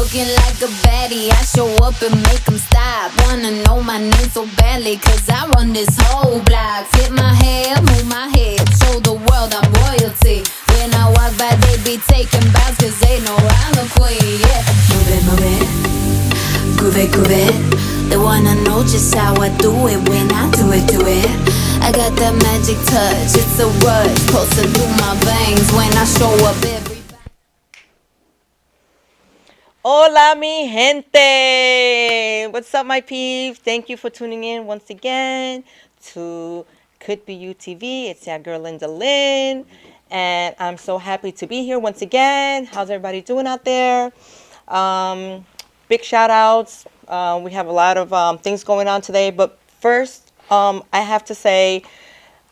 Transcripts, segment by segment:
Looking like a baddie, I show up and make them stop. Wanna know my name so badly, cause I run this whole block. Flip my hair, move my head, show the world I'm royalty. When I walk by, they be taking bows, cause they know I'm the queen, yeah. Move it, groove it, groove it. They wanna know just how I do it when I do it, do it. I got that magic touch, it's a rush, pulsing through my veins when I show up every. Hola, mi gente. What's up, my peeps? Thank you for tuning in once again to Could Be You TV. It's your girl, Linda Lynn. And I'm so happy to be here once again. How's everybody doing out there? Big shout outs. We have a lot of things going on today. But first, I have to say,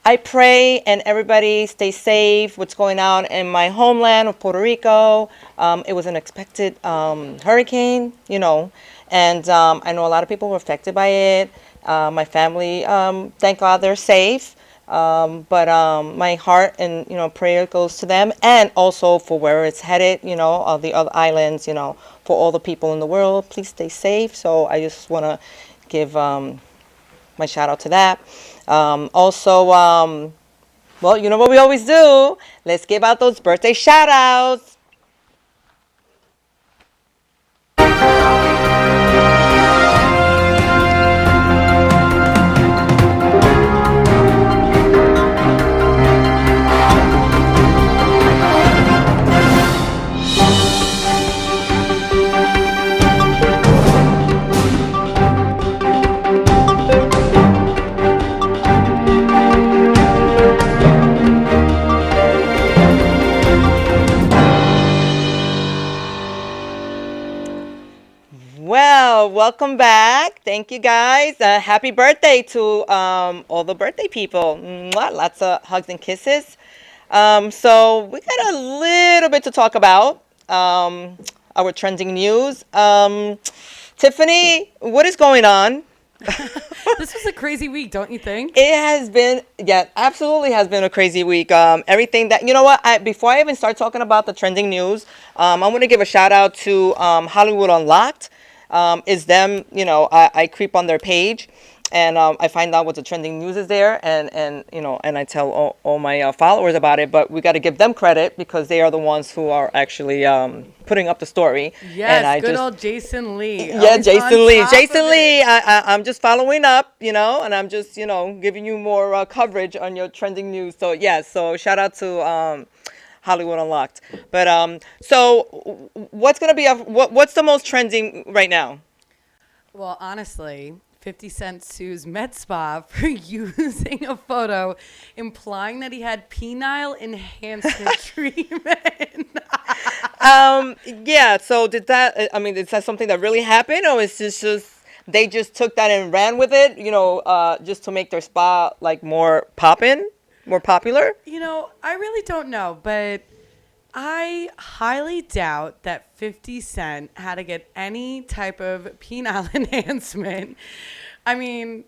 I pray and everybody stay safe. What's going on in my homeland of Puerto Rico? It was an expected hurricane, you know, and I know a lot of people were affected by it. My family, thank God they're safe. But my heart and, you know, prayer goes to them, and also for where it's headed, you know, all the other islands, you know, for all the people in the world. Please stay safe. So I just want to give my shout out to that. Also, well, you know what we always do. Let's give out those birthday shout outs. Well, welcome back. Thank you, guys. Happy birthday to all the birthday people. Mwah, lots of hugs and kisses. So we got a little bit to talk about. Our trending news. Tiffany, what is going on? This was a crazy week, don't you think? It has been, yeah, absolutely has been a crazy week. Everything that, you know what, before I even start talking about the trending news, I'm going to give a shout out to Hollywood Unlocked. Is them, you know, I creep on their page and I find out what the trending news is there, and you know, and I tell all my followers about it. But we got to give them credit because they are the ones who are actually putting up the story. Yes, and good old Jason Lee. Yeah, Jason Lee. Jason Lee, I'm just following up, you know, and I'm just, you know, giving you more coverage on your trending news. So, yeah, so shout out to Hollywood Unlocked. But so what's going to be, what's the most trending right now? Well, honestly, 50 Cent sues Med Spa for using a photo implying that he had penile enhancement treatment. Yeah, so did that, I mean, is that something that really happened, or is this just, they just took that and ran with it, you know, just to make their spa like more poppin', more popular? You know, I really don't know, but I highly doubt that 50 Cent had to get any type of penile enhancement. I mean,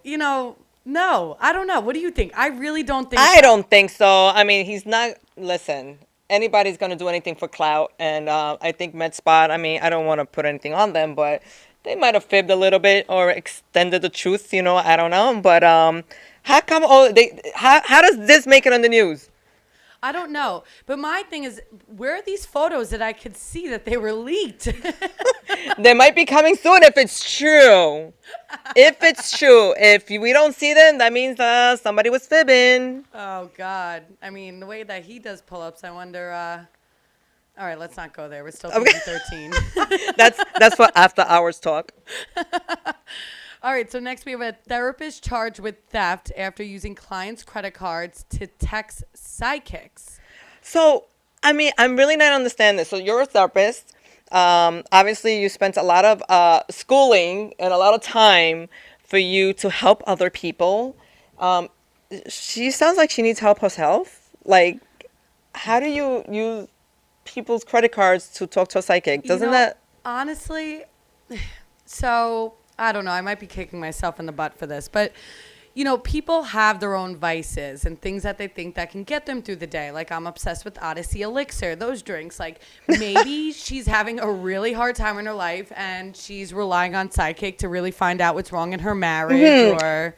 you know, no, I don't know. What do you think? I really don't think I don't think so. I mean, he's not, listen, anybody's going to do anything for clout. And I think Med Spa, I mean, I don't want to put anything on them, but they might have fibbed a little bit or extended the truth, you know, I don't know. But how come, how does this make it on the news? I don't know. But my thing is, where are these photos that I could see that they were leaked? They might be coming soon if it's true. If it's true. If we don't see them, that means somebody was fibbing. Oh, God. I mean, the way that he does pull-ups, I wonder... All right, let's not go there. We're still PG-13. That's for after hours talk. All right, so next we have a therapist charged with theft after using clients' credit cards to text psychics. So, I mean, I'm really not understanding this. So you're a therapist. Obviously, you spent a lot of schooling and a lot of time for you to help other people. She sounds like she needs help herself. Like, how do you use people's credit cards to talk to a psychic? Doesn't that... Honestly, so... I don't know. I might be kicking myself in the butt for this, but people have their own vices and things that they think that can get them through the day. Like, I'm obsessed with Odyssey Elixir, those drinks. Like, maybe she's having a really hard time in her life and she's relying on Sidekick to really find out what's wrong in her marriage or...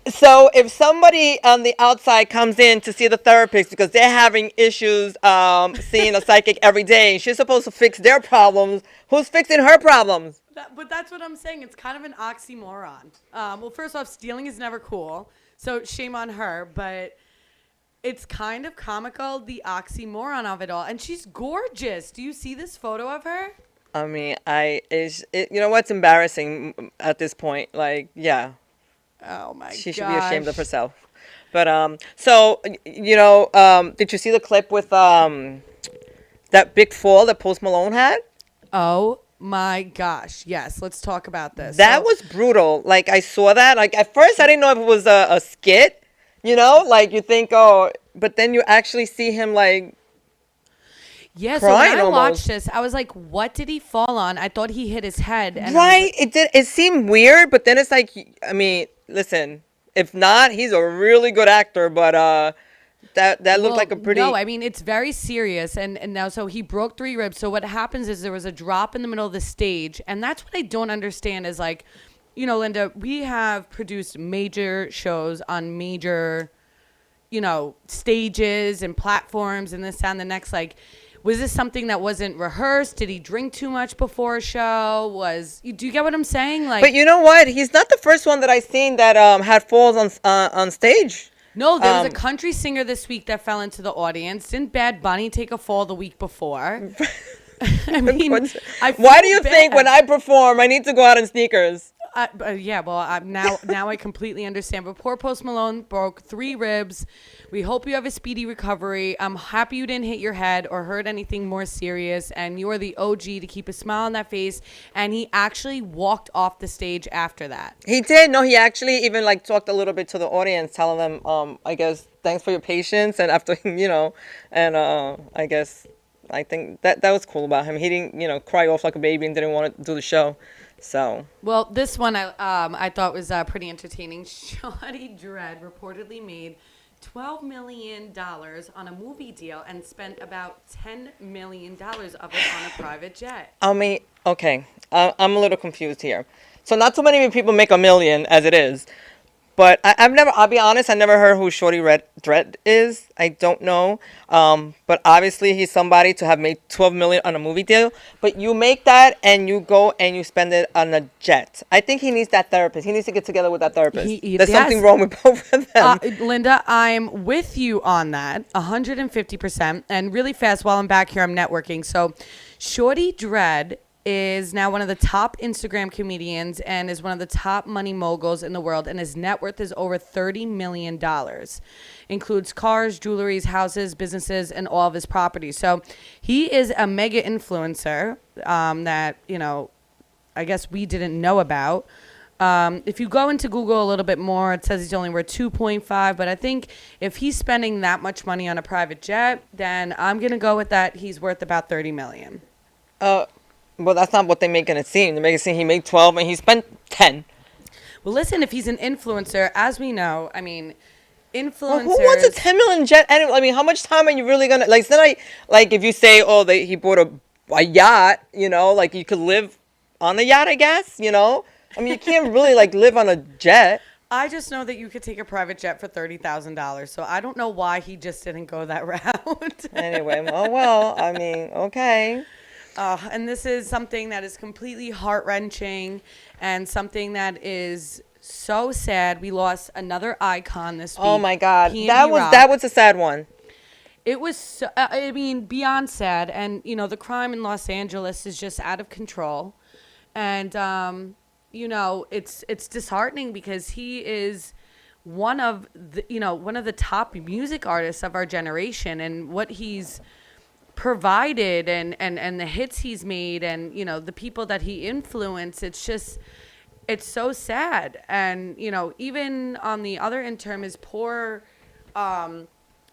So if somebody on the outside comes in to see the therapist because they're having issues seeing a psychic every day, she's supposed to fix their problems. Who's fixing her problems? But that's what I'm saying. It's kind of an oxymoron. Well, first off, stealing is never cool, so shame on her. But it's kind of comical, the oxymoron of it all. And she's gorgeous. Do you see this photo of her? I mean, you know what's embarrassing at this point? Like, yeah. Oh my god. She should be ashamed of herself. But did you see the clip with that big fall that Post Malone had? Oh my gosh. Yes, let's talk about this. That was brutal. Like, I saw that. Like, at first I didn't know if it was a skit, like you think, oh, but then you actually see him like yeah, so when I almost watched this, I was like, what did he fall on? I thought he hit his head. And right. It did. It seemed weird, but then it's like, I mean, listen, if not, he's a really good actor, but that looked like a pretty... No, I mean, it's very serious. And now, so he broke 3 ribs. So what happens is there was a drop in the middle of the stage. And that's what I don't understand is like, Linda, we have produced major shows on major, stages and platforms and this and the next. Like, was this something that wasn't rehearsed? Did he drink too much before a show? Do you get what I'm saying? Like, but you know what? He's not the first one that I've seen that had falls on stage. No, there was a country singer this week that fell into the audience. Didn't Bad Bunny take a fall the week before? I mean, why do you think when I perform, I need to go out in sneakers? Now I completely understand. But poor Post Malone broke 3 ribs. We hope you have a speedy recovery. I'm happy you didn't hit your head or hurt anything more serious. And you are the OG to keep a smile on that face. And he actually walked off the stage after that. He did. No, he actually even talked a little bit to the audience, telling them, I guess, thanks for your patience. And after, I guess, I think that was cool about him. He didn't, cry off like a baby and didn't want to do the show. So, well, this one I thought was pretty entertaining. Shawty Dread reportedly made $12 million on a movie deal and spent about $10 million of it on a private jet. I mean, okay, I'm a little confused here. So not too many people make $1 million as it is. But I'll be honest, I never heard who Shorty Dread is. I don't know. But obviously he's somebody to have made $12 million on a movie deal. But you make that and you go and you spend it on a jet. I think he needs that therapist. He needs to get together with that therapist. There's something wrong with both of them. Linda, I'm with you on that, 150%. And really fast, while I'm back here, I'm networking. So Shorty Dread is now one of the top Instagram comedians and is one of the top money moguls in the world, and his net worth is over $30 million. Includes cars, jewelries, houses, businesses, and all of his properties. So he is a mega influencer that, I guess we didn't know about. If you go into Google a little bit more, it says he's only worth 2.5, but I think if he's spending that much money on a private jet, then I'm going to go with that. He's worth about $30 million. Well, that's not what they're making it seem. They're making it seem he made 12 and he spent 10. Well, listen, if he's an influencer, as we know, I mean, influencers. Well, who wants a 10 million jet? I mean, how much time are you really gonna it's not like if you say, oh, he bought a yacht, like you could live on the yacht, I guess, I mean, you can't really live on a jet. I just know that you could take a private jet for $30,000, so I don't know why he just didn't go that route. Anyway, well, I mean, okay. And this is something that is completely heart-wrenching and something that is so sad. We lost another icon this week. Oh, my God. PNB That was a sad one. It was, beyond sad. And, the crime in Los Angeles is just out of control. And, it's disheartening because he is one of the top music artists of our generation, and what he's provided and the hits he's made and the people that he influenced, it's so sad. And even on the other end term, his poor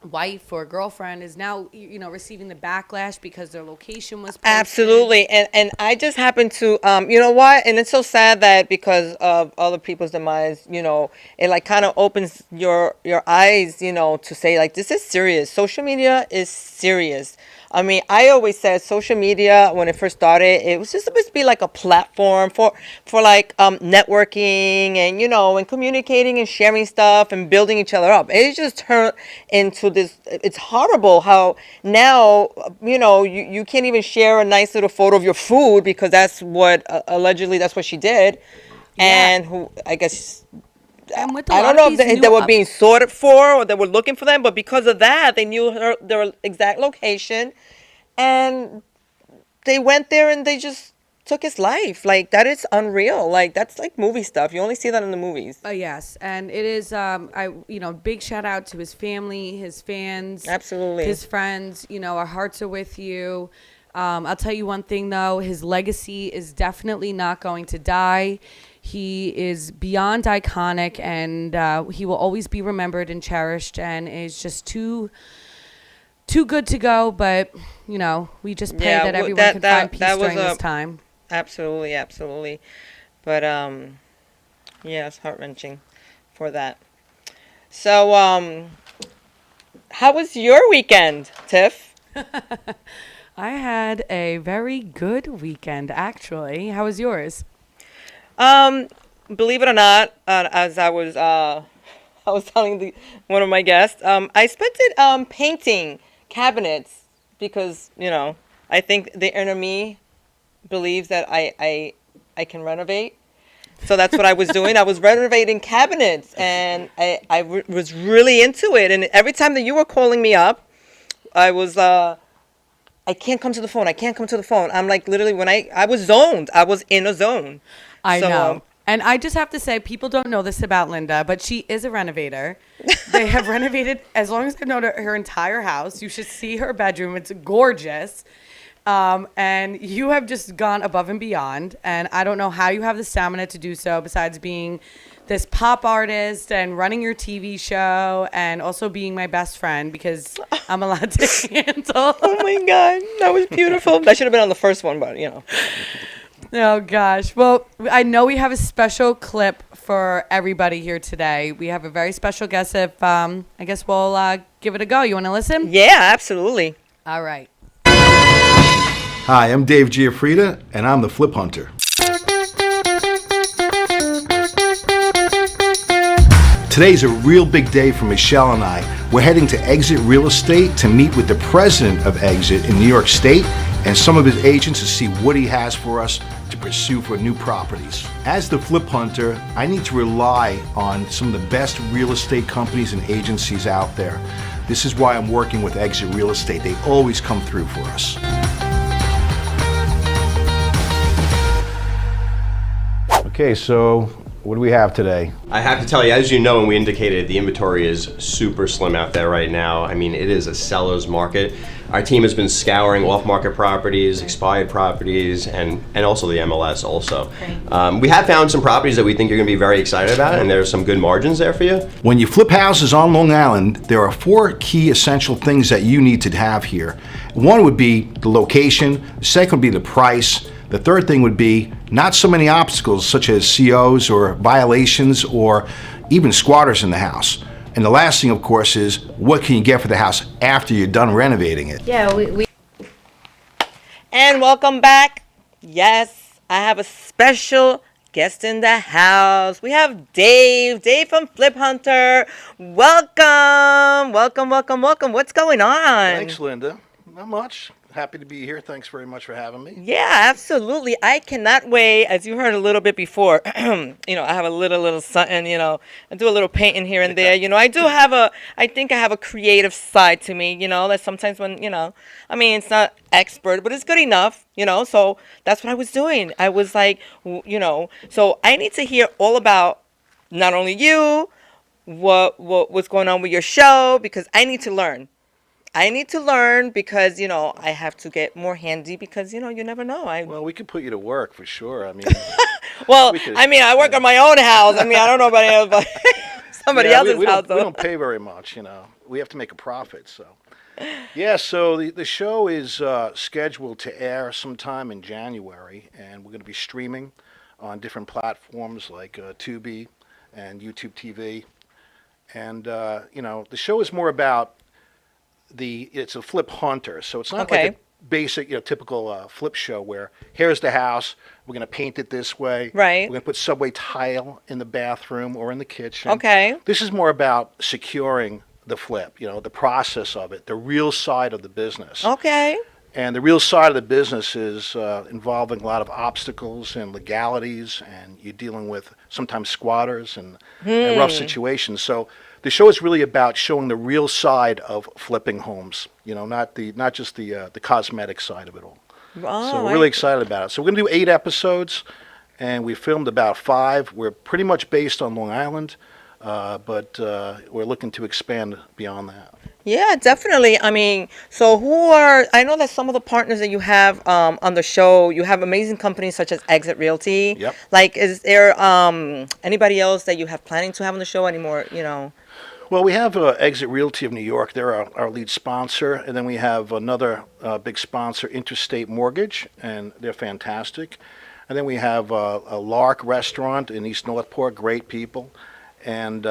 wife or girlfriend is now, receiving the backlash because their location was posted. Absolutely. And I just happened to, you know what? And it's so sad that because of other people's demise, it like kind of opens your eyes, to say like, this is serious. Social media is serious. I mean, I always said social media when it first started, it was just supposed to be like a platform for like networking and and communicating and sharing stuff and building each other up. It just turned into this. It's horrible how now you can't even share a nice little photo of your food because that's what allegedly that's what she did, and who I guess. And with I don't know if they were being sorted for or they were looking for them, but because of that, they knew their exact location, and they went there and they just took his life. Like, that is unreal. Like, that's like movie stuff. You only see that in the movies. Yes, and it is. Big shout out to his family, his fans, Absolutely, his friends. Our hearts are with you. I'll tell you one thing though, his legacy is definitely not going to die. He is beyond iconic, and he will always be remembered and cherished, and is just too good to go. But we just pray that everyone can find peace during this time. Absolutely, absolutely. But it's heart-wrenching for that. So, how was your weekend, Tiff? I had a very good weekend, actually. How was yours? Believe it or not, as I was telling one of my guests, I spent it painting cabinets because I think the inner me believes that I can renovate. So that's what I was doing. I was renovating cabinets, and I was really into it. And every time that you were calling me up, I was I can't come to the phone. I can't come to the phone. I'm like literally when I was zoned. I was in a zone. I know. And I just have to say, people don't know this about Linda, but she is a renovator. They have renovated, as long as I've known her entire house. You should see her bedroom. It's gorgeous. And you have just gone above and beyond. And I don't know how you have the stamina to do so, besides being this pop artist and running your TV show and also being my best friend, because I'm allowed to handle. Oh my God, that was beautiful. That should have been on the first one, but Oh gosh. Well, I know we have a special clip for everybody here today. We have a very special guest. If I guess we'll give it a go. You want to listen? Yeah, absolutely. All right. Hi, I'm Dave Giafrida, and I'm the Flip Hunter. Today's a real big day for Michelle and I. We're heading to Exit Real Estate to meet with the president of Exit in New York State and some of his agents to see what he has for us to pursue for new properties. As the Flip Hunter, I need to rely on some of the best real estate companies and agencies out there. This is why I'm working with Exit Real Estate. They always come through for us. Okay, so what do we have today? I have to tell you, as you know, and we indicated, the inventory is super slim out there right now. I mean, it is a seller's market. Our team has been scouring off-market properties, expired properties, and also the MLS also. We have found some properties that we think you're going to be very excited about, and there's some good margins there for you. When you flip houses on Long Island, there are 4 key essential things that you need to have here. One would be the location, the second would be the price, the third thing would be not so many obstacles such as COs or violations or even squatters in the house. And the last thing, of course, is what can you get for the house after you're done renovating it? Yeah, we And welcome back. Yes, I have a special guest in the house. We have Dave from Flip Hunter. Welcome. What's going on? Thanks, Linda. Not much. Happy to be here. Thanks very much for having me. Yeah, absolutely. I cannot wait. As you heard a little bit before, I have a little something, I do a little painting here and there. I think I have a creative side to me, that sometimes when, it's not expert, but it's good enough, so that's what I was doing. I was like, so I need to hear all about not only you, what's going on with your show, because I need to learn. Because, I have to get more handy because, you never know. Well, we could put you to work for sure. I mean, well, I work on my own house. I don't know about anybody. somebody Yeah, else's we house. don't pay very much, you know. We have to make a profit, so. Yeah, so the show is scheduled to air sometime in January, and we're going to be streaming on different platforms like Tubi and YouTube TV. And, you know, the show is more about it's a flip hunter, so it's not like a basic, you know, typical flip show where here's the house, we're going to paint it this way. Right. We're going to put subway tile in the bathroom or in the kitchen. Okay. This is more about securing the flip, you know, the process of it, the real side of the business. Okay. And the real side of the business is involving a lot of obstacles and legalities, and you're dealing with sometimes squatters and rough situations. So the show is really about showing the real side of flipping homes, you know, not just the cosmetic side of it all. Oh, So we're really excited about it. So we're going to do 8 episodes, and we filmed about 5. We're pretty much based on Long Island, but we're looking to expand beyond that. Yeah, definitely. I mean, so I know that some of the partners that you have on the show, you have amazing companies such as Exit Realty. Yep. Like, is there anybody else that you have planning to have on the show anymore, you know? Well, we have Exit Realty of New York. They're our lead sponsor. And then we have another big sponsor, Interstate Mortgage, and they're fantastic. And then we have a Lark restaurant in East Northport, great people, and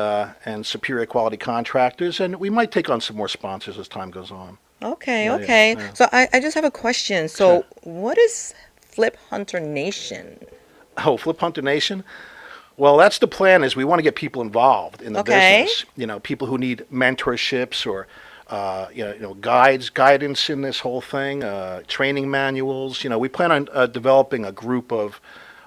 Superior Quality Contractors. And we might take on some more sponsors as time goes on. Okay, Yeah, okay. yeah. So I just have a question. So what is Flip Hunter Nation? Oh, Flip Hunter Nation? Well, that's the plan. Is we want to get people involved in the business. You know, people who need mentorships or guidance in this whole thing, training manuals. You know, we plan on developing a group of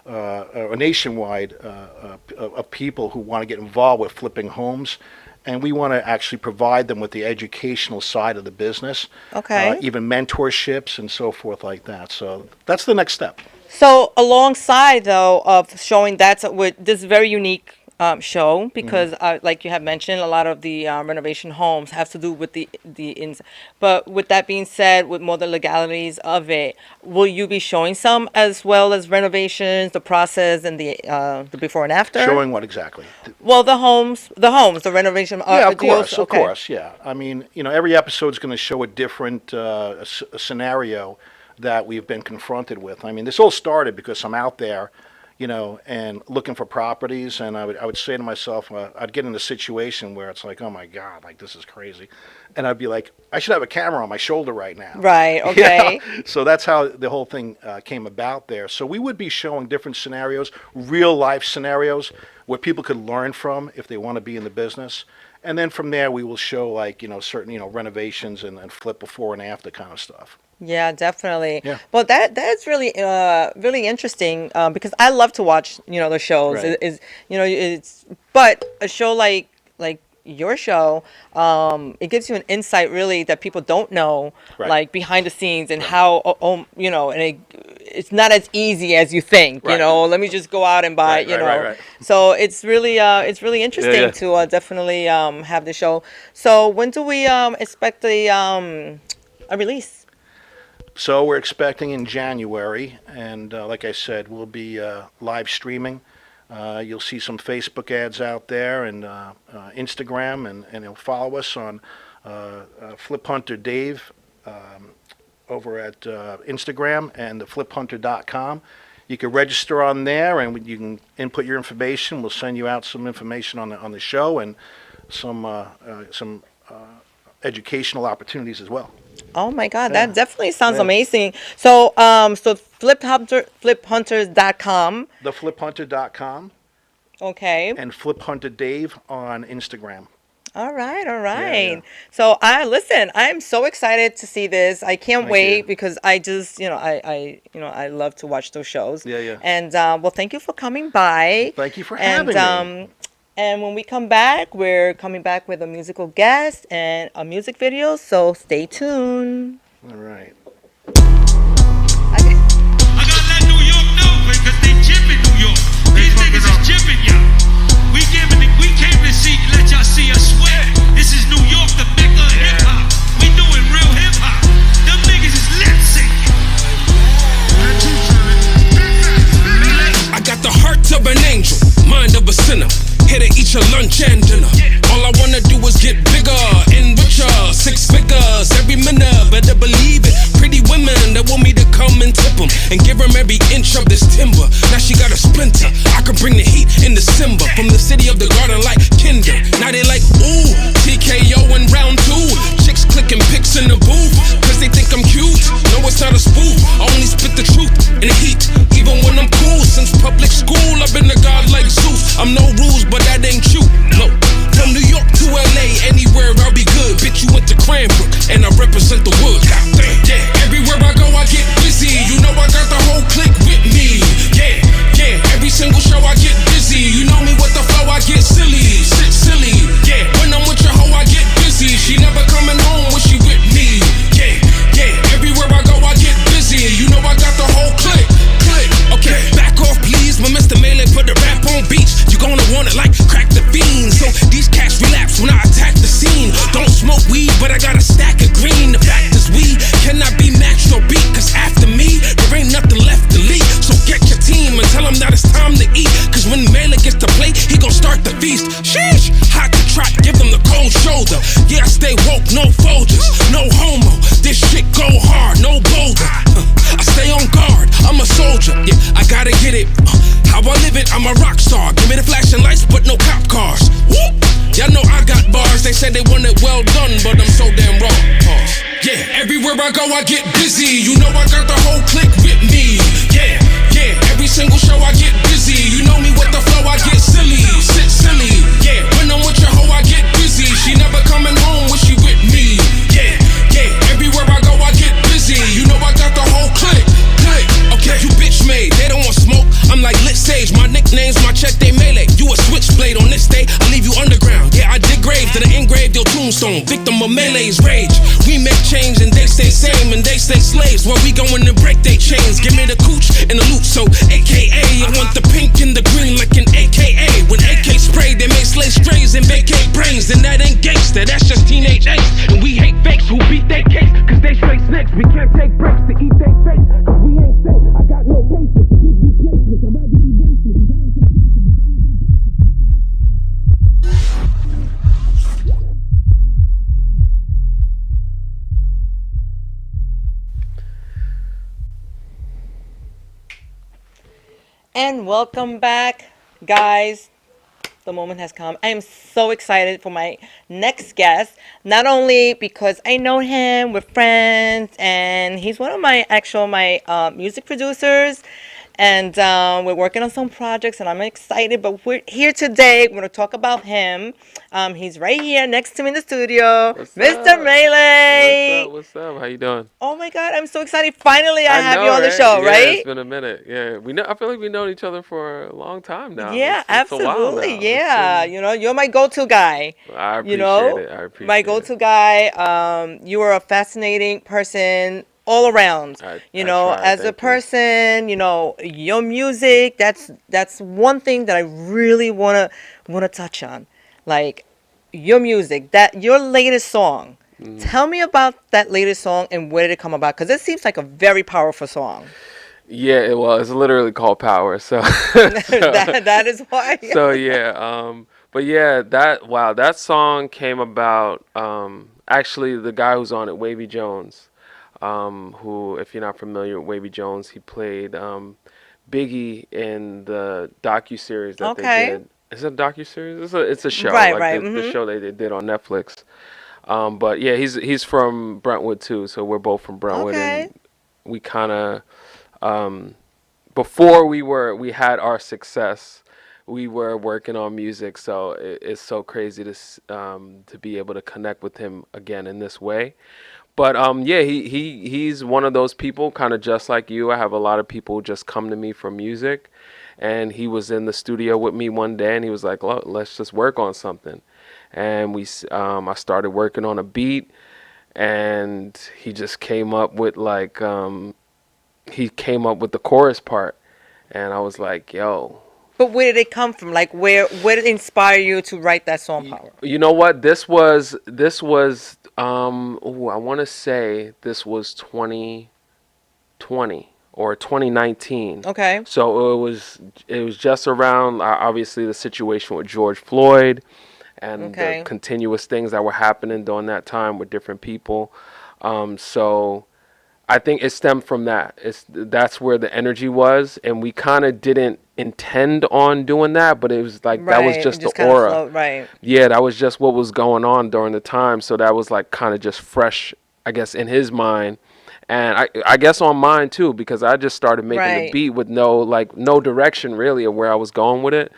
a nationwide of people who want to get involved with flipping homes, and we want to actually provide them with the educational side of the business. Okay. Even mentorships and so forth like that. So that's the next step. So alongside though of showing that's with this very unique show, because like you have mentioned, a lot of the renovation homes have to do with the ins. But with that being said, with more the legalities of it, will you be showing some as well as renovations, the process, and the before and after? Showing what exactly? Well, the renovation. Yeah, of deals, course, of okay. course, yeah. I mean, you know, every episode is going to show a different a scenario that we've been confronted with. I mean, this all started because I'm out there, you know, and looking for properties, and I would say to myself, I'd get in a situation where it's like, oh my God, like this is crazy, and I'd be like, I should have a camera on my shoulder right now. Right. Okay. Yeah. So that's how the whole thing came about there. So we would be showing different scenarios, real life scenarios where people could learn from if they want to be in the business. And then from there, we will show like, you know, certain, you know, renovations and flip before and after kind of stuff. Yeah, definitely. Yeah. Well, that's really really interesting because I love to watch, you know, the shows. Right. But a show like your show, it gives you an insight really that people don't know, Right. like behind the scenes and how you know, and it's not as easy as you think. You Right. know, let me just go out and buy. Right, right. So it's really interesting yeah. to definitely have the show. So when do we expect a release? So we're expecting in January, and like I said, we'll be live streaming. You'll see some Facebook ads out there and Instagram, and you'll follow us on Flip Hunter Dave over at Instagram and the fliphunter.com. You can register on there, and you can input your information. We'll send you out some information on the show and some educational opportunities as well. Oh my God, Yeah. that definitely sounds Yeah. amazing. So, so fliphunters.com. Thefliphunter.com Okay. and Flip Hunter Dave on Instagram. All right. yeah. So I'm so excited to see this. I can't Thank wait you. because I just, I love to watch those shows. Yeah. And well, thank you for coming by. Thank you for And having me. and when we come back, we're coming back with a musical guest and a music video. So stay tuned. All right. I gotta let New York know because they jipping New York. These niggas is jipping y'all. We came to let y'all see us sweat. This is New York, the mecca of hip hop. We doing real hip hop. Them niggas is lip syncing. I got the heart of an angel, mind of a sinner. Here to each get your lunch and dinner. All I wanna do is get bigger and richer, 6 figures every minute. Better believe it. Pretty women that want me to come and tip them and give them every inch of this timber. Now she got a splinter. I can bring the heat in December from the city of the garden like Kinder. Now they like, ooh, TKO in round 2. Chicks clicking pics in the booth, cause they think I'm cute. No, it's not a spoof. I only spit the truth in the heat, even when I'm cool. Since public school, I've been a god like Zeus. I'm no rules, but that ain't you. No. From New York to LA, anywhere I'll be good. Bitch, you went to Cranbrook, and I represent the wood. God damn, yeah. Everywhere I go, I get busy. You know I got the whole clique with me. Yeah, yeah. Every single show I get busy. You know me with the flow, I get silly. Shit silly. Yeah. When I'm with your hoe, I get busy. She never coming home when she with me. Yeah, yeah. Everywhere I go, I get busy. You know I got the whole clique. Okay, back off please, my Mr. Melee put the rap on beats. You gonna want it like crack the fiend. So these cats relapse when I attack the scene. Don't smoke weed, but I got a stack of green. The fact is we cannot be matched or beat, cause after me, there ain't nothing left to leak. So get your team and tell them that it's time to eat, cause when Melee gets to play, he gon' start the feast. Sheesh, hot to trot, give them the cold shoulder. Yeah, I stay woke, no Folgers, no homo. This shit go hard, no boulder. I stay on guard, I'm a soldier. Yeah, I gotta get it. How I live it, I'm a rock star. Give me the flashing lights, but no cop cars. Whoop! Y'all know I got bars. They said they want it well done, but I'm so damn raw. Yeah, everywhere I go, I get busy. You know I got the whole clique with me. Yeah, yeah. Every single show I get busy. You know me with the flow, I get silly. Sit silly. Yeah, when I'm with your hoe, I get busy. She never coming home when she with me. Yeah, yeah. Everywhere I go, I get busy. You know I got the whole clique. Okay, you bitch made, they don't want smoke. I'm like lit sage, my nickname's my check, they melee. You a switchblade on this day, I leave you underground. Yeah, I dig graves that I engraved your tombstone. Victim of melee's rage. We make change and they stay same and they stay slaves. While we going to break they chains. Give me the cooch and the loot, so AKA. I want the pink and the green like an AKA. When AK spray, they make slay strays and vacate brains. And that ain't gangster, that's just teenage angst. And we hate fakes who beat they case, cause they straight snakes. We can't take breaks to eat they face, cause we ain't safe. I got no patience to give you placements. I'd rather erase it. And welcome back, guys. The moment has come. I am so excited for my next guest. Not only because I know him, we're friends, and he's one of my music producers. And we're working on some projects, and I'm excited. But we're here today. We're going to talk about him. He's right here next to me in the studio, Mr. Melee. What's up? How you doing? Oh my God, I'm so excited! Finally, I have you on the show, yeah, right? It's been a minute. Yeah, we know. I feel like we've known each other for a long time now. Yeah, it's a while absolutely. now. Yeah, you know, you're my go-to guy. I appreciate You know, it. I appreciate my go-to guy. You are a fascinating person all around. You know, try, as a thank you. person, you know, your music. That's one thing that I really wanna touch on, like your music. That your latest song. Tell me about that latest song and where did it come about? Because it seems like a very powerful song. Yeah, well, it's literally called Power. So, that is why. so yeah. But yeah, that song came about. Actually, the guy who's on it, Wavy Jones, who, if you're not familiar with Wavy Jones, he played Biggie in the docuseries that they did. Is it a docuseries? It's a show. Right, like right. The show they did on Netflix. But yeah, he's from Brentwood too, so we're both from Brentwood, and we kind of before we had our success, we were working on music, so it's so crazy to be able to connect with him again in this way. But yeah, he's one of those people, kind of just like you. I have a lot of people who just come to me for music, and he was in the studio with me one day, and he was like, "Look, let's just work on something." And I started working on a beat, and he just came up with the chorus part, and I was like, "Yo." But where did it come from? Like, where did it inspire you to write that song, Power? You know what? This was I want to say this was 2020 or 2019. Okay. So it was just around obviously the situation with George Floyd and the continuous things that were happening during that time with different people. So I think it stemmed from that. That's where the energy was, and we kind of didn't intend on doing that, but it was like that was just the aura. Right. Yeah, that was just what was going on during the time. So that was like kind of just fresh, I guess, in his mind. And I guess on mine too, because I just started making the beat with no direction really of where I was going with it.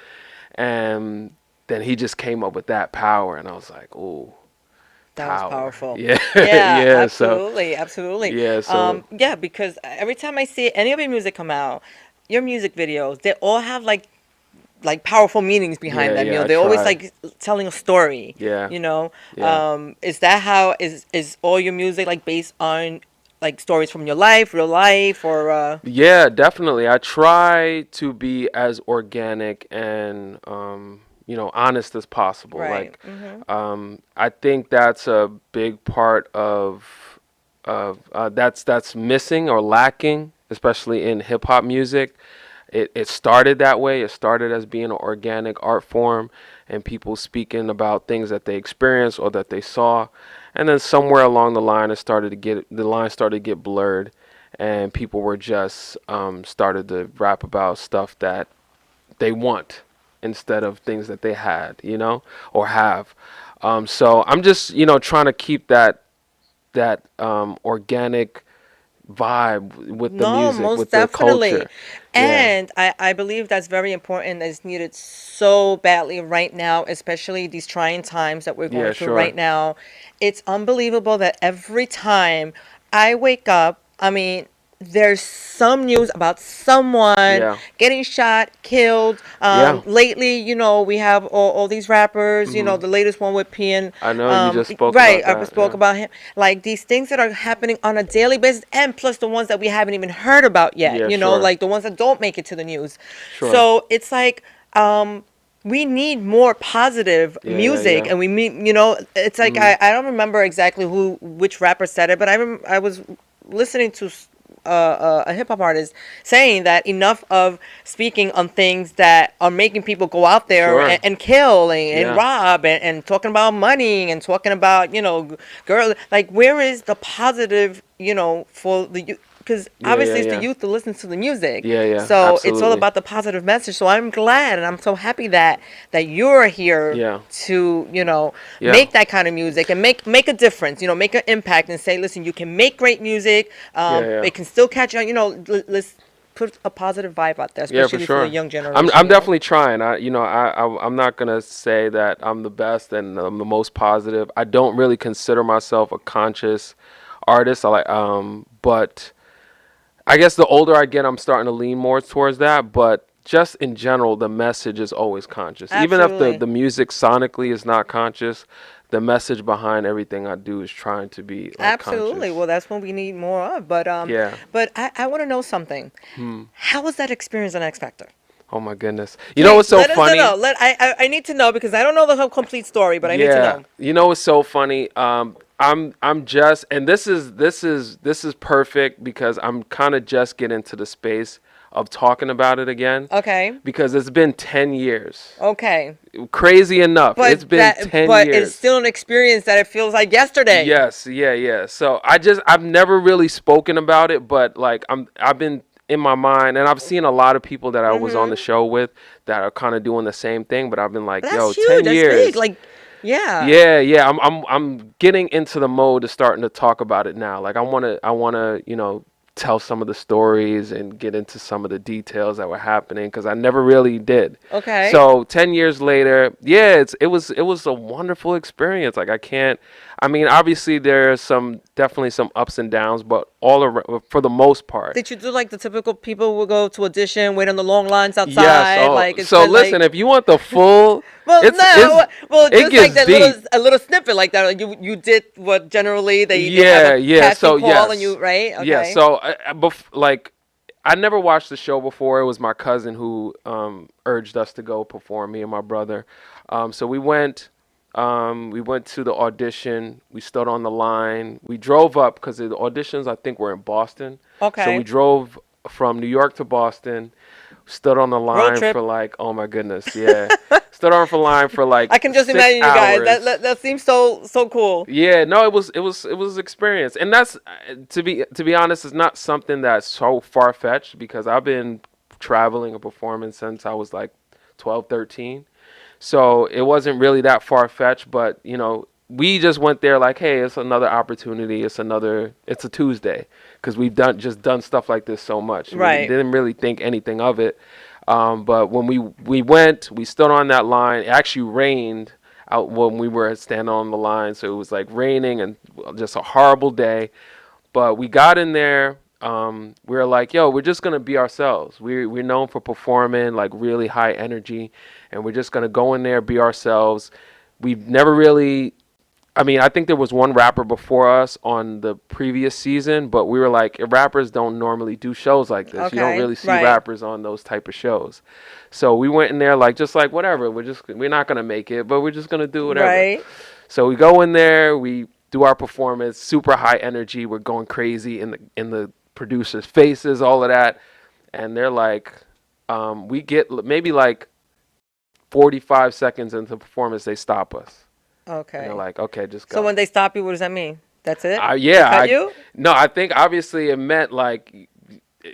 And then he just came up with that power, and I was like, ooh. That was powerful. Yeah. Yeah, So, absolutely. Yeah, so yeah, because every time I see any of your music come out, your music videos, they all have like powerful meanings behind them. You know, they're always like telling a story. Yeah. You know, Yeah. Is that how is all your music like based on like stories from your life, real life, or? Yeah, definitely. I try to be as organic and honest as possible. Right. Like, I think that's a big part of that's missing or lacking, especially in hip hop music. It started that way. It started as being an organic art form and people speaking about things that they experienced or that they saw. And then somewhere along the line, the line started to get blurred, and people were just started to rap about stuff that they want instead of things that they had, or have. So I'm just, trying to keep that organic vibe with the music, most with definitely. the culture. And I believe that's very important. It's needed so badly right now, especially these trying times that we're going through right now. It's unbelievable that every time I wake up, I mean, there's some news about someone getting shot, killed. Lately, we have all these rappers, the latest one with Pian. I know you just spoke about that. I spoke about him. Like these things that are happening on a daily basis, and plus the ones that we haven't even heard about yet, like the ones that don't make it to the news. So it's like, we need more positive music, and we mean, it's like, I don't remember exactly which rapper said it, but I was listening to a hip hop artist saying that enough of speaking on things that are making people go out there and kill and rob and talking about money and talking about girls. Like, where is the positive for the youth? Because obviously it's the youth that listens to the music. So absolutely. it's all about the positive message. So I'm glad and I'm so happy that you're here to make that kind of music and make a difference. Make an impact and say, listen, you can make great music. It can still catch on. Let's put a positive vibe out there, especially for the young generation. I'm definitely trying. I'm not gonna say that I'm the best and I'm the most positive. I don't really consider myself a conscious artist. But I guess the older I get, I'm starting to lean more towards that. But just in general, the message is always conscious. Absolutely. Even if the music sonically is not conscious, the message behind everything I do is trying to be absolutely conscious. Well, that's what we need more of. But but I want to know something. How was that experience on X Factor? Oh my goodness! You know what's so funny? I need to know because I don't know the whole complete story, but I need to know. You know what's so funny? I'm just, and this is perfect because I'm kind of just getting to the space of talking about it again. Okay. Because it's been 10 years. Okay. Crazy enough, it's been 10 years. But it's still an experience that it feels like yesterday. Yes, yeah. So I've never really spoken about it, but like I've been in my mind, and I've seen a lot of people that I was on the show with that are kind of doing the same thing, but I've been like, that's yo, huge. 10 That's years. big. Like, yeah. Yeah. I'm getting into the mode of starting to talk about it now. Like I wanna, tell some of the stories and get into some of the details that were happening because I never really did. Okay. So 10 years later, it was a wonderful experience. Like obviously there's definitely some ups and downs, but for the most part. Did you do like the typical people will go to audition, wait on the long lines outside? Yes. So listen, if you want the full, just like that deep. a little snippet like that. You did what generally they have a casting call yes. and you right? Okay. Yeah. So I never watched the show before. It was my cousin who urged us to go perform, me and my brother. So we went. We went to the audition. We stood on the line. We drove up because the auditions, I think, were in Boston. Okay. So we drove from New York to Boston. Stood on the line trip. for like, oh my goodness, yeah. Stood on the line for like I can just 6 imagine you guys. hours. That seems so cool. Yeah, no, it was experience, and that's to be honest, it's not something that's so far fetched because I've been traveling and performing since I was like 12, 13. So it wasn't really that far fetched, but we just went there like, hey, it's another opportunity. It's a Tuesday because we've done stuff like this so much. Right. We didn't really think anything of it. But when we went, we stood on that line. It actually rained out when we were standing on the line. So it was like raining and just a horrible day. But we got in there. We were like, yo, we're just going to be ourselves. We're known for performing like really high energy. And we're just going to go in there, be ourselves. We've never really... I think there was one rapper before us on the previous season, but we were like, rappers don't normally do shows like this. You don't Okay, really see right. rappers on those type of shows. So we went in there like, just like, whatever. We're not going to make it, but we're just going to do whatever. Right. So we go in there, we do our performance, super high energy. We're going crazy in the producers' faces, all of that. And they're like, we get maybe like 45 seconds into the performance, they stop us. Okay. And they're like, okay, just go. So when they stop you, what does that mean? That's it? Yeah. They cut you? No, I think obviously it meant like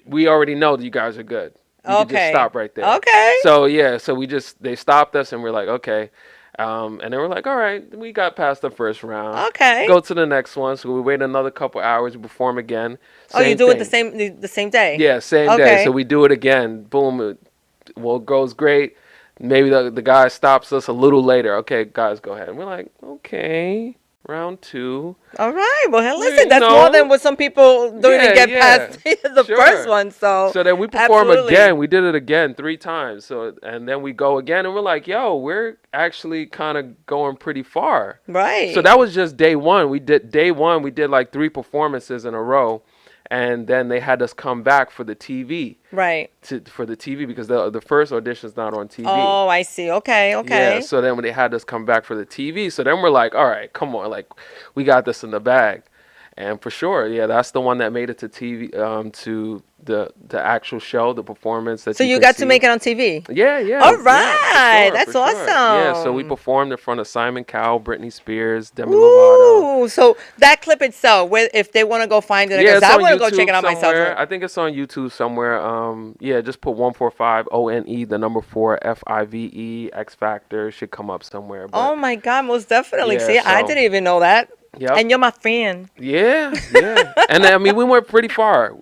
we already know that you guys are good. You can just Okay. stop right there. Okay. So yeah, so they stopped us and we're like, okay. And they were like, all right, we got past the first round. Okay. Go to the next one. So we wait another couple hours, we perform again. Oh, you Same do it thing. the same day? Yeah, same Okay. day. So we do it again. Boom. It goes great. Maybe the guy stops us a little later. Okay, guys, go ahead. And we're like, okay, round 2. All right. Well, hey, You listen, that's know. more than what some people don't even Yeah, get yeah. past the Sure. first one. So then we perform absolutely. again. We did it again 3 times. So and then we go again, and we're like, yo, we're actually kind of going pretty far. Right. So that was just day 1. We did like 3 performances in a row. And then they had us come back for the TV. Right. For the TV because the first audition's not on TV. Oh, I see. Okay. Yeah, so then when they had us come back for the TV, so then we're like, all right, come on, like we got this in the bag. And for sure, yeah, that's the one that made it to TV, to the actual show, the performance. So you got to make it on TV? Yeah, yeah. All yeah, for right. sure, That's for awesome. sure. Yeah, so we performed in front of Simon Cowell, Britney Spears, Demi Lovato. Ooh, so that clip itself, if they want to go find it, Yeah, because it's I on want to go YouTube check it out myself. somewhere. I think it's on YouTube somewhere. Yeah, just put 145 ONE, the number 4 FIVE X Factor should come up somewhere. But Oh my God, most definitely. Yeah, See, I so- didn't even know that. Yep. And you're my friend. Yeah, yeah. And I mean, we went pretty far.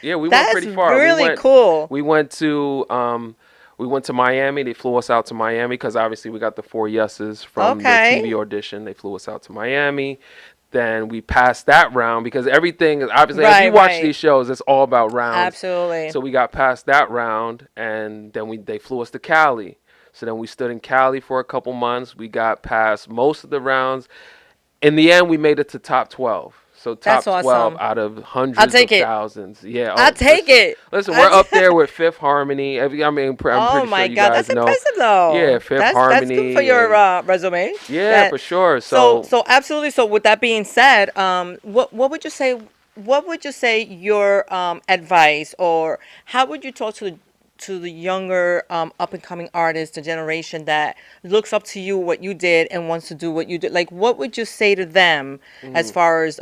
Yeah, we That's went pretty far. really cool. We went to Miami. They flew us out to Miami because obviously we got the 4 yeses from Okay. the TV audition. They flew us out to Miami. Then we passed that round because everything is obviously as Right, you watch right. these shows, it's all about rounds. Absolutely. So we got past that round, and then they flew us to Cali. So then we stood in Cali for a couple months. We got past most of the rounds. In the end, we made it to top 12. So top That's awesome. 12 out of hundreds I'll take of it. thousands. Yeah, I'll take it. Listen, we're up there with Fifth Harmony. I'm Oh pretty my sure you God, guys that's know. impressive though. Yeah, Fifth That's Harmony. good for your and- resume. yeah, That- for sure. So absolutely. So with that being said, what would you say? What would you say your advice, or how would you talk to the younger up and coming artists, the generation that looks up to you, what you did, and wants to do what you did? Like, what would you say to them as far as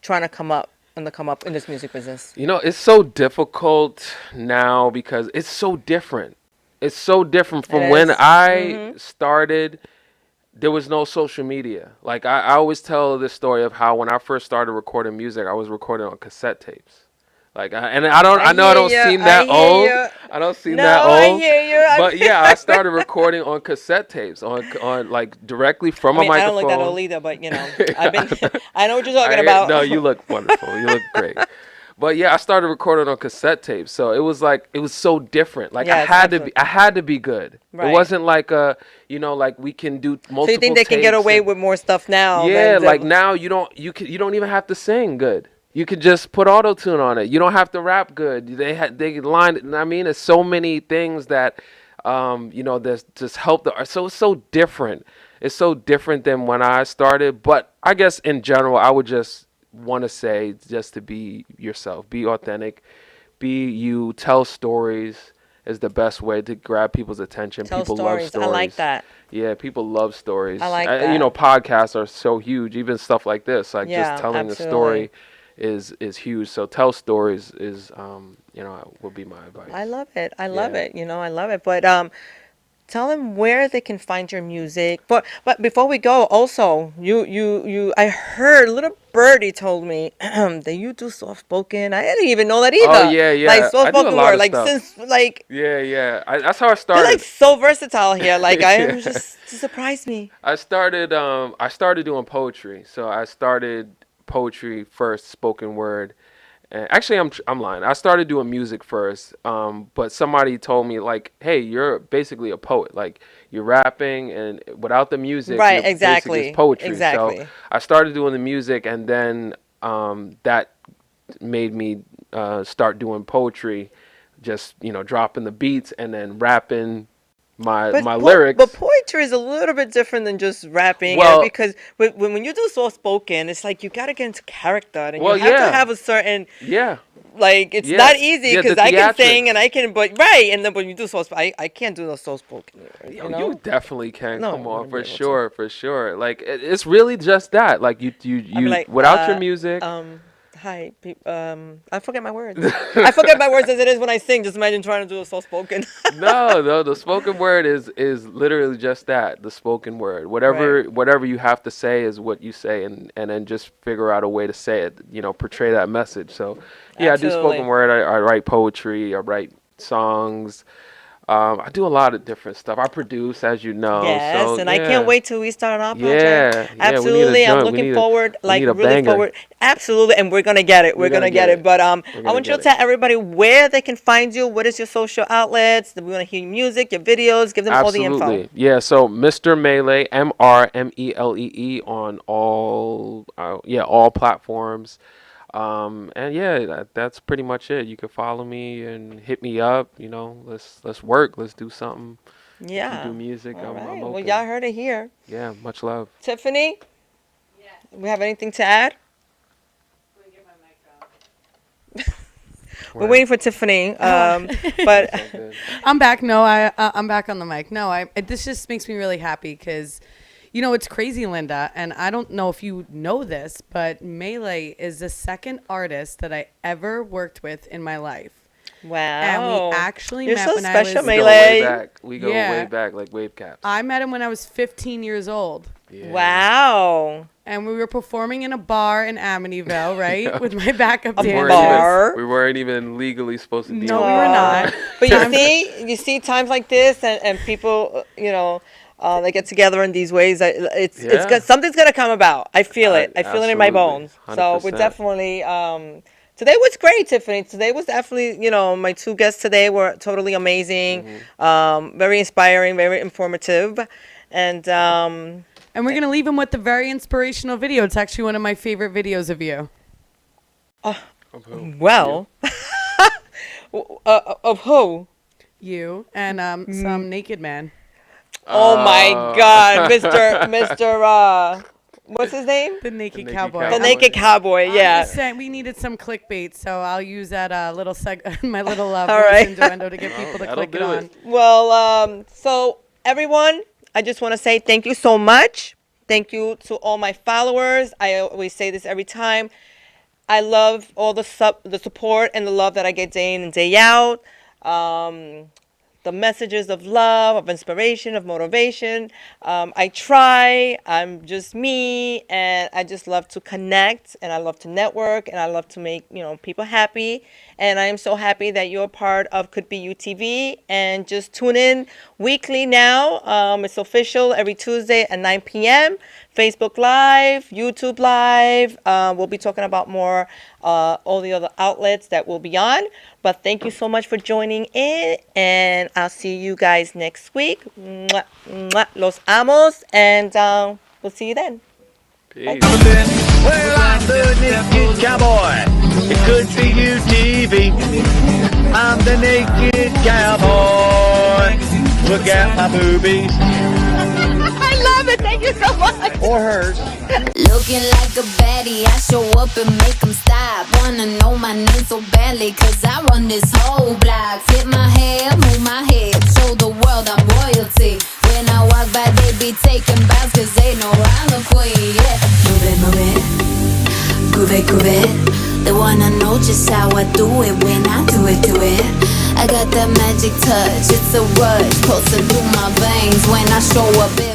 trying to come up in this music business? You know, it's so difficult now because it's so different. It's so different from It when is. I started. There was no social media. Like I always tell this story of how when I first started recording music, I was recording on cassette tapes. Like I know I don't hear ya, seem that I hear old. ya. I don't seem No, that I old. hear you. But yeah, I started recording on cassette tapes on like directly from I mean, a I microphone. don't look that old either, but you know, I know what you're talking I- about. No, you look wonderful. You look great. But yeah, I started recording on cassette tapes, so it was so different. Like Yes, I had to be good. Right. It wasn't like like we can do multiple. So you think they can get takes away and- with more stuff now? Yeah, than like now you don't even have to sing good. You could just put auto tune on it. You don't have to rap good. They line it. I mean, there's so many things that there's just help the art. So it's so different. It's so different than when I started. But I guess in general, I would just want to say just to be yourself, be authentic, tell stories is the best way to grab people's attention. Tell People stories. love stories. I like that. Yeah, people love stories. I like that. You know, podcasts are so huge. Even stuff like this, like Yeah, just telling absolutely. the story is huge. So tell stories is, you know, would be my advice. I love it. I love Yeah. it. You know, I love it. But tell them where they can find your music. But before we go, also, I heard little birdie told me that you do soft spoken. I didn't even know that either. Oh, yeah, yeah. Like I soft do a spoken lot word. of Like stuff. since like Yeah. That's how I you're started. like so versatile here. Like I am Yeah. just surprised me. I started doing poetry. So I started poetry first, spoken word. And actually, I'm lying. I started doing music first. But somebody told me like, hey, you're basically a poet. Like you're rapping, and without the music, Right, you're exactly, basically it's poetry. exactly. So I started doing the music, and then that made me start doing poetry. Just dropping the beats and then rapping my lyrics. But poetry is a little bit different than just rapping. Well- Because when you do soft spoken, it's like you gotta get into character, and Well, you have yeah. to have a certain Yeah. like it's Yeah. not easy Yeah, because the I can theatrics. sing and I can, but right, and then when you do soft, I can't do no soft spoken. You know? You definitely can. No, Come I on, wouldn't for be able sure, for sure. Like it's really just that. Like you I'm like, without your music. Hi, I forget my words. I forget my words as it is when I sing. Just imagine trying to do a soft spoken. No, the spoken word is literally just that, the spoken word. Whatever you have to say is what you say, and then just figure out a way to say it. Portray that message. So yeah, I do Absolutely. spoken word. I write poetry. I write songs. I do a lot of different stuff. I produce, as you know. Yes, so, and I yeah. can't wait till we start our project. Yeah, we need a Absolutely. I'm joint. We looking need a- forward, we like need a really banger. forward. Absolutely, and we're gonna get it. We're gonna get it. But I gonna want you to get tell everybody where they can find you. What is your social outlets? We want to hear your music, your videos. Give them all the info. Absolutely. Yeah, so Mr. Melee, MrMelee on all platforms. And yeah, that's pretty much it. You can follow me and hit me up, let's work, let's do something. Yeah. Do music. All I'm right. open. Well, y'all heard it here. Yeah, much love. Tiffany? Yeah. We have anything to add? We're waiting for Tiffany. But I'm back. No, I'm back on the mic. No, this just makes me really happy because, it's crazy, Linda, and I don't know if you know this, but Melee is the second artist that I ever worked with in my life. wow. And we actually You're met so when special, I was. We go Melee. way back. We go Yeah. way back, like wave caps. I met him when I was 15 years old. Yeah. Wow. And we were performing in a bar in Amityville, right? With my backup A We dancer. weren't bar. even- we weren't even legally supposed to be. No, on we were the- not. But you see times like this and people, they get together in these ways. It's Yeah. good. Something's gonna come about. I feel it. I feel it in my Absolutely. bones. So we're 100%. definitely. Today was great, Tiffany. Today was definitely, my two guests today were totally amazing. Very inspiring, very informative, and And we're going to leave him with the very inspirational video. It's actually one of my favorite videos of you. well, of who? You and some naked man. Oh my God, Mr. What's his name? The naked naked cowboy. cowboy. The Naked Cowboy. I'm Yeah. just saying, we needed some clickbait, so I'll use that little my little voice right. innuendo to get people to that'll click it do on. it. Well, so everyone, I just want to say thank you so much. Thank you to all my followers. I always say this every time. I love all the support and the love that I get day in and day out. The messages of love, of inspiration, of motivation. I try. I'm just me, and I just love to connect, and I love to network, and I love to make people happy. And I am so happy that you're part of Could Be You TV. And just tune in weekly now. It's official every Tuesday at 9 p.m. Facebook Live, YouTube Live. We'll be talking about more all the other outlets that we'll be on. But thank you so much for joining in, and I'll see you guys next week. Mwah, mwah, los amos, and we'll see you then. Peace. Well, I'm the naked cowboy. It could be you, TV. I'm the naked cowboy. Look at my boobies. I love husband. Thank you so much. Or hers. Looking like a baddie, I show up and make them stop. Wanna know my name so badly, cause I run this whole block. Flip my hair, move my head, show the world I'm royalty. When I walk by, they be taking bows, cause they know I'm the queen, yeah. Move it, move it, groove it, groove it. They wanna know just how I do it when I do it, do it. I got that magic touch, it's a rush, coursing through my veins when I show up.